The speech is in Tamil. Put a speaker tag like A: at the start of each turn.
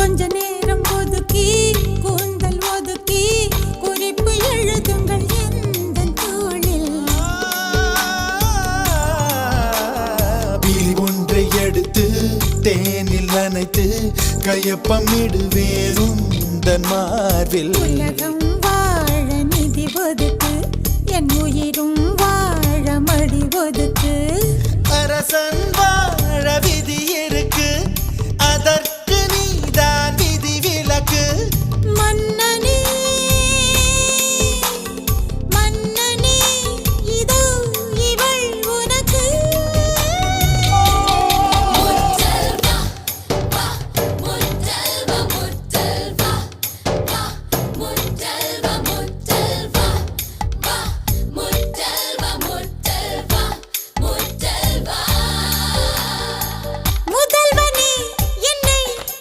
A: கொஞ்ச நேரம் ஒதுக்கி கூந்தல் ஒதுக்கி குறிப்பு எழுதுங்கள் எந்த தோளில்.
B: பீலி ஒன்றை எடுத்து தேனில் நனைத்து கையொப்பமிடுவேன் உந்தன் மார்பில்.
A: உலகம் வாழ நிதி ஒதுக்கு என் உயிரும் வாழ மடி ஒதுக்கு.
B: அரசன் வாழ விதி இருக்கு அதற்கு